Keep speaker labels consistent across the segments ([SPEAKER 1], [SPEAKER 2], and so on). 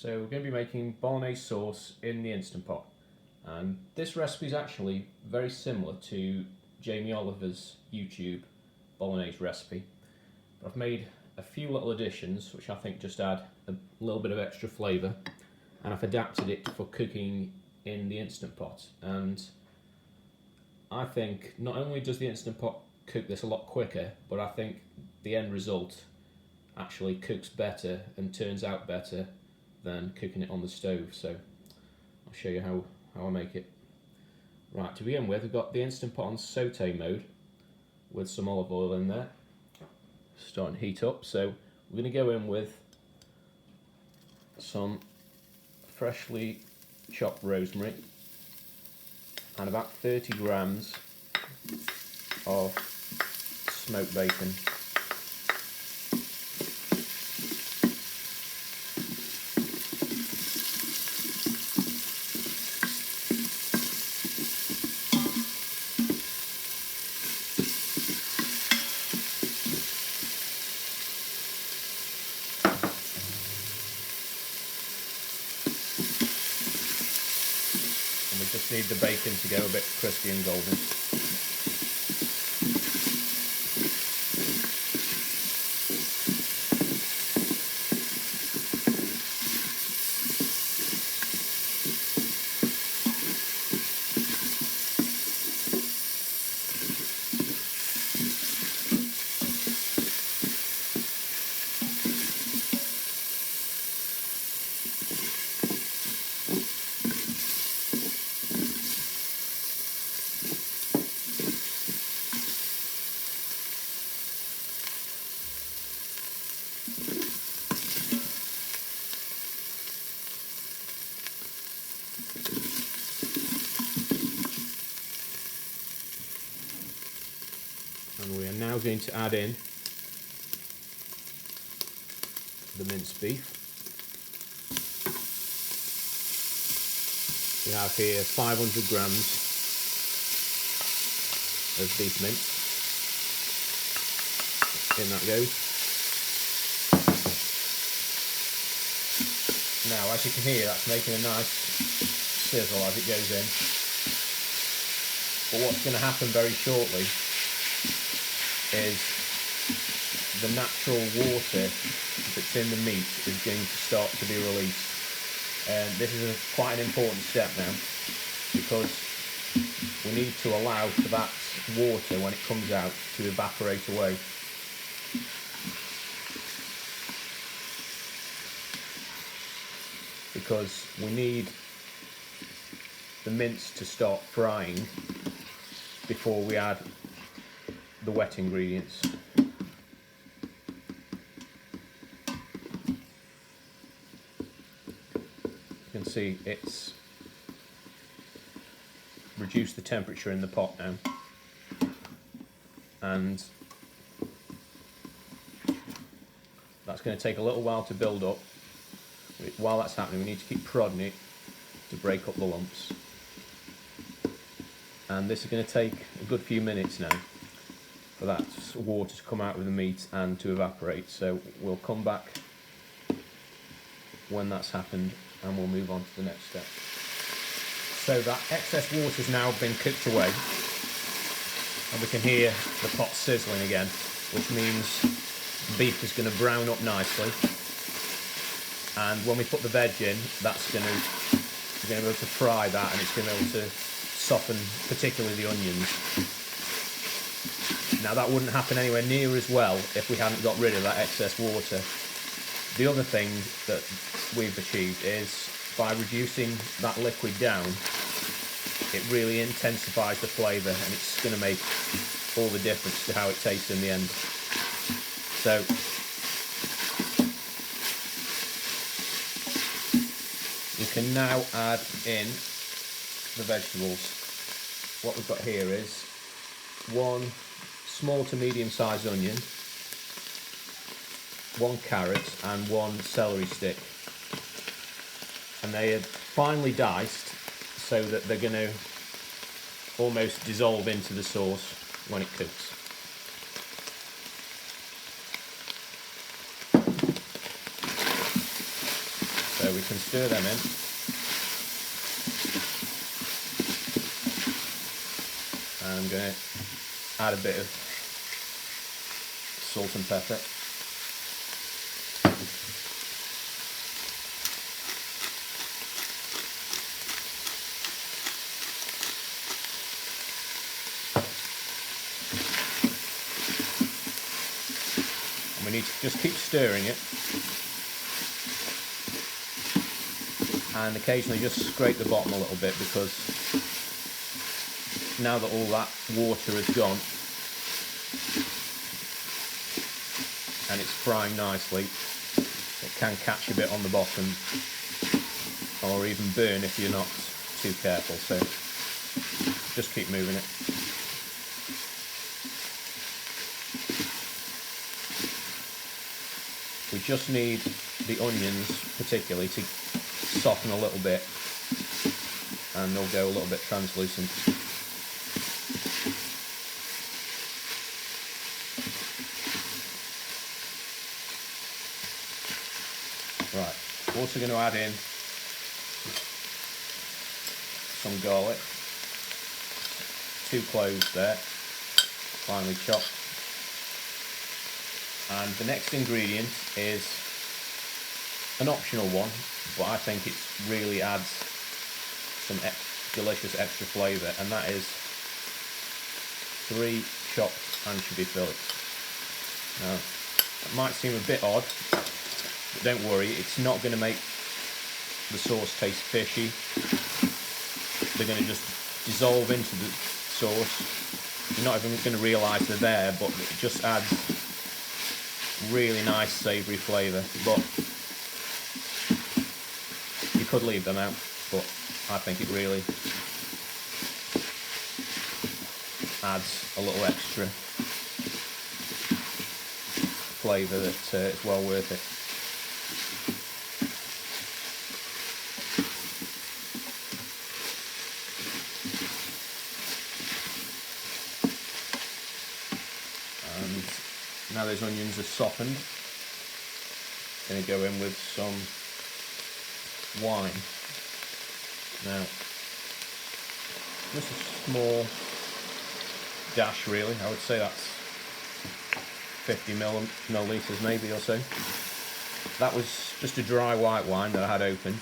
[SPEAKER 1] So we're going to be making Bolognese sauce in the Instant Pot, and this recipe is actually very similar to Jamie Oliver's YouTube Bolognese recipe, but I've made a few little additions which I think just add a little bit of extra flavour, and I've adapted it for cooking in the Instant Pot. And I think not only does the Instant Pot cook this a lot quicker, but I think the end result actually cooks better and turns out better than cooking it on the stove. So I'll show you how I make it. Right, to begin with, we've got the Instant Pot on saute mode with some olive oil in there, starting to heat up. So we're going to go in with some freshly chopped rosemary and about 30 grams of smoked bacon. We just need the bacon to go a bit crispy and golden. And we are now going to add in the minced beef. We have here 500 grams of beef mince. In that goes. Now, as you can hear, that's making a nice sizzle as it goes in. But what's going to happen very shortly is the natural water that's in the meat is going to start to be released. And this is quite an important step now, because we need to allow for that water, when it comes out, to evaporate away. Because we need the mince to start frying before we add the wet ingredients. You can see it's reduced the temperature in the pot now, and that's going to take a little while to build up. While that's happening, we need to keep prodding it to break up the lumps, and this is going to take a good few minutes now for that water to come out of the meat and to evaporate. So we'll come back when that's happened and we'll move on to the next step. So that excess water's now been cooked away, and we can hear the pot sizzling again, which means the beef is going to brown up nicely. And when we put the veg in, that's going to, we're going to be able to fry that, and it's going to be able to soften particularly the onions. Now, that wouldn't happen anywhere near as well if we hadn't got rid of that excess water. The other thing that we've achieved is, by reducing that liquid down, it really intensifies the flavour, and it's going to make all the difference to how it tastes in the end. So you can now add in the vegetables. What we've got here is one small to medium-sized onion, one carrot and one celery stick, and they are finely diced so that they're going to almost dissolve into the sauce when it cooks. So we can stir them in. And I'm going to add a bit of salt and pepper. And we need to just keep stirring it. And occasionally just scrape the bottom a little bit, because now that all that water has gone and it's frying nicely, it can catch a bit on the bottom or even burn if you're not too careful, so just keep moving it. We just need the onions particularly to soften a little bit, and they'll go a little bit translucent. Right, also going to add in some garlic, 2 cloves there, finely chopped. And the next ingredient is an optional one, but I think it really adds some delicious extra flavour, and that is 3 chopped anchovy fillets. Now, that might seem a bit odd, but don't worry, it's not going to make the sauce taste fishy. They're going to just dissolve into the sauce. You're not even going to realise they're there, but it just adds really nice savoury flavour. But you could leave them out, but I think it really adds a little extra flavour that it's well worth it. And now those onions are softened, I'm going to go in with some wine. Now, just a small dash really, I would say that's 50 millilitres maybe or so. That was just a dry white wine that I had open,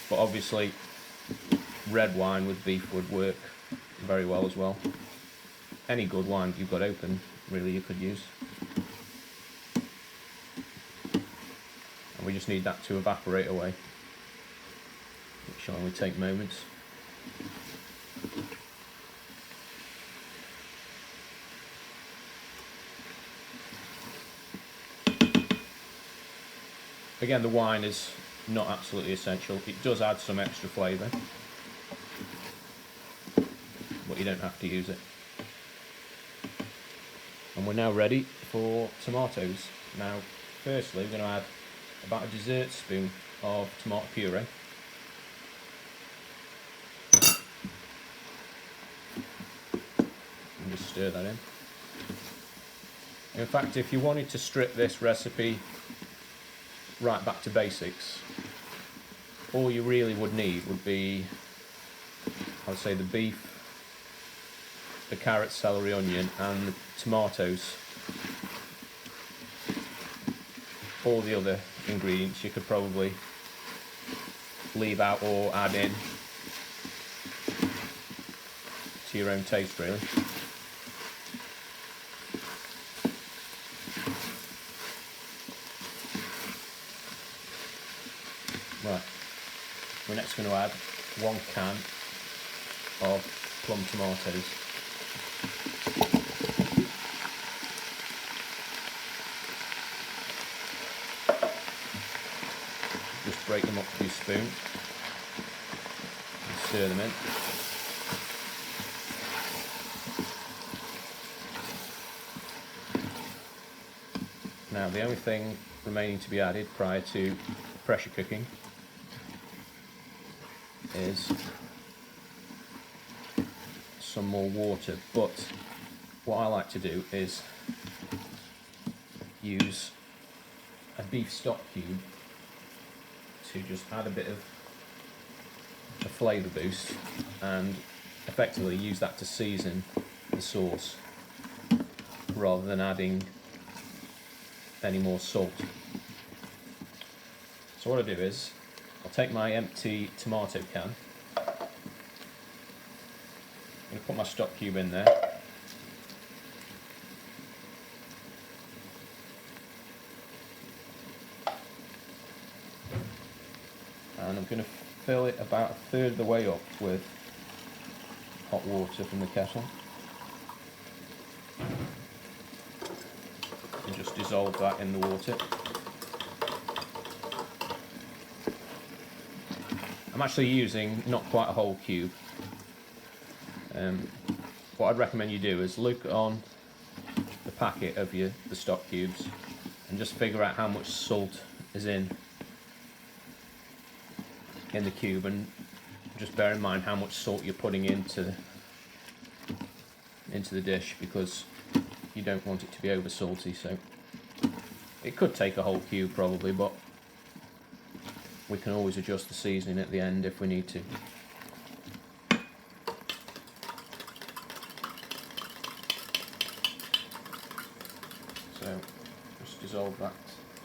[SPEAKER 1] but obviously red wine with beef would work very well as well. Any good wine you've got open really you could use. And we just need that to evaporate away, which will only take moments. Again, the wine is not absolutely essential. It does add some extra flavour, but you don't have to use it. And we're now ready for tomatoes. Now, firstly, we're going to add about a dessert spoon of tomato puree. And just stir that in. In fact, if you wanted to strip this recipe right back to basics, all you really would need would be, I would say, the beef, the carrot, celery, onion and the tomatoes. All the other ingredients you could probably leave out or add in to your own taste really. Right, we're next going to add 1 can of plum tomatoes. Just break them up with your spoon and stir them in. Now the only thing remaining to be added prior to pressure cooking is some more water, but what I like to do is use a beef stock cube to just add a bit of a flavour boost and effectively use that to season the sauce rather than adding any more salt. So what I do is I'll take my empty tomato can, I'm going to put my stock cube in there, and I'm going to fill it about a third of the way up with hot water from the kettle and just dissolve that in the water. I'm actually using not quite a whole cube. What I'd recommend you do is look on the packet of the stock cubes and just figure out how much salt is in the cube, and just bear in mind how much salt you're putting into the dish, because you don't want it to be over salty. So it could take a whole cube probably, but we can always adjust the seasoning at the end if we need to. So just dissolve that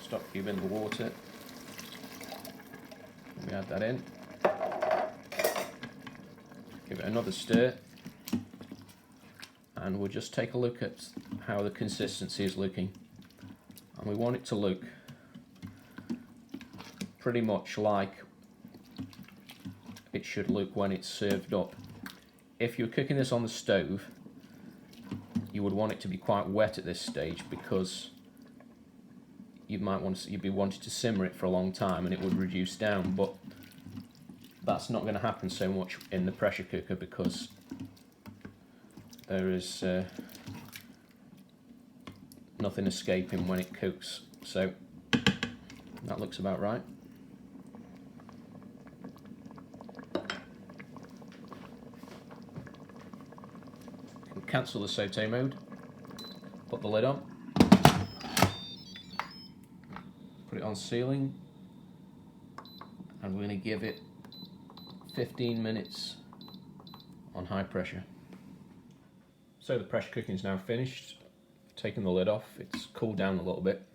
[SPEAKER 1] stock cube in the water. We add that in, give it another stir, and we'll just take a look at how the consistency is looking. And we want it to look pretty much like it should look when it's served up. If you're cooking this on the stove, you would want it to be quite wet at this stage, because you'd be wanting to simmer it for a long time and it would reduce down, but that's not going to happen so much in the pressure cooker because there is nothing escaping when it cooks. So that looks about right. Cancel the saute mode, put the lid on, put it on sealing, and we're going to give it 15 minutes on high pressure. So the pressure cooking is now finished. Taking the lid off, it's cooled down a little bit,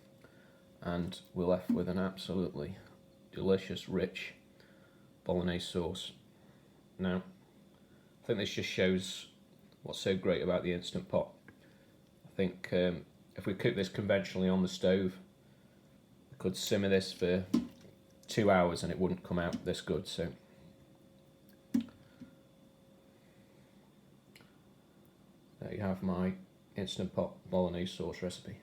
[SPEAKER 1] and we're left with an absolutely delicious, rich Bolognese sauce. Now, I think this just shows what's so great about the Instant Pot. I think if we cook this conventionally on the stove, we could simmer this for 2 hours and it wouldn't come out this good. So there you have my Instant Pot Bolognese sauce recipe.